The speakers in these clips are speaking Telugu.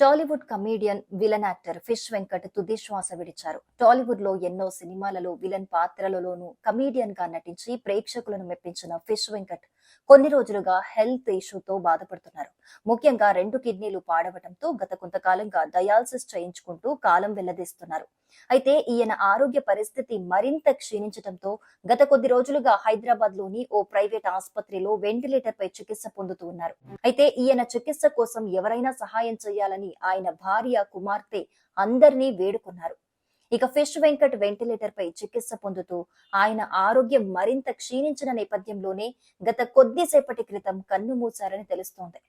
Tollywood comedian, villain actor fish Venkat తుది శ్వాస విడిచారు. టాలీవుడ్ లో ఎన్నో సినిమాలలో విలన్ పాత్రలలోనూ కమీడియన్ గా నటించి ప్రేక్షకులను మెప్పించిన ఫిష్ వెంకట్ కొన్ని రోజులుగా హెల్త్ ఇష్యూతో బాధపడుతున్నారు. ముఖ్యంగా 2 కిడ్నీలు పాడవటంతో గత కొంతకాలంగా డయాలసిస్ చేయించుకుంటూ కాలం వెల్లదీస్తున్నారు. అయితే ఈయన ఆరోగ్య పరిస్థితి మరింత క్షీణించడంతో గత కొద్ది రోజులుగా హైదరాబాద్ లోని ఓ ప్రైవేట్ ఆసుపత్రిలో వెంటిలేటర్ పై చికిత్స పొందుతూ ఉన్నారు. అయితే ఈయన చికిత్స కోసం ఎవరైనా సహాయం చేయాలని ఆయన భార్య, కుమార్తె అందరినీ వేడుకున్నారు. ఇక ఫిష్ వెంకట్ వెంటిలేటర్ పై చికిత్స పొందుతూ ఆయన ఆరోగ్యం మరింత క్షీణించిన నేపథ్యంలోనే గత కొద్దిసేపటి క్రితం కన్నుమూశారని తెలుస్తోంది.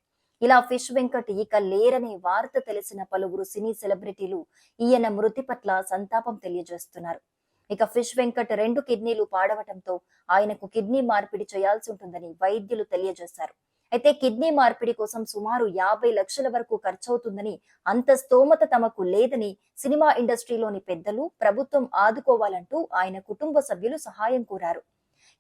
ఇలా ఫిష్ వెంకట్ ఇక లేరనే వార్త తెలిసిన పలువురు సినీ సెలబ్రిటీలు ఈయన మృతి పట్ల సంతాపం తెలియజేస్తున్నారు. ఇక ఫిష్ వెంకట్ 2 కిడ్నీలు పాడవటంతో ఆయనకు కిడ్నీ మార్పిడి చేయాల్సి ఉంటుందని వైద్యులు తెలియజేశారు. అయితే కిడ్నీ మార్పిడి కోసం సుమారు 50 లక్షల వరకు ఖర్చవుతుందని, అంత స్తోమత తమకు లేదని సినిమా ఇండస్ట్రీలోని పెద్దలు, ప్రభుత్వం ఆదుకోవాలంటూ ఆయన కుటుంబ సభ్యులు సహాయం కోరారు.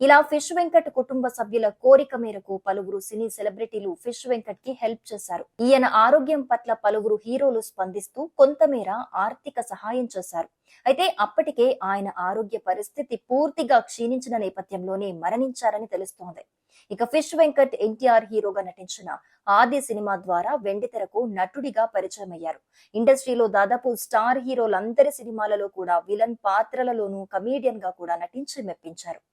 ఇలా ఫిష్ వెంకట్ కుటుంబ సభ్యుల కోరిక మేరకు పలువురు సినీ సెలబ్రిటీలు ఫిష్ వెంకట్ కి హెల్ప్ చేశారు. ఈయన ఆరోగ్యం పట్ల పలువురు హీరోలు స్పందిస్తూ కొంతమేర ఆర్థిక సహాయం చేశారు. అయితే అప్పటికే ఆయన ఆరోగ్య పరిస్థితి పూర్తిగా క్షీణించిన నేపథ్యంలోనే మరణించారని తెలుస్తోంది. ఇక ఫిష్ వెంకట్ ఎన్టీఆర్ హీరోగా నటించిన ఆది సినిమా ద్వారా వెండితెరకు నటుడిగా పరిచయం అయ్యారు. ఇండస్ట్రీలో దాదాపు స్టార్ హీరోలందరి సినిమాలలో కూడా విలన్ పాత్రలలోనూ కమీడియన్ గా కూడా నటించి మెప్పించారు.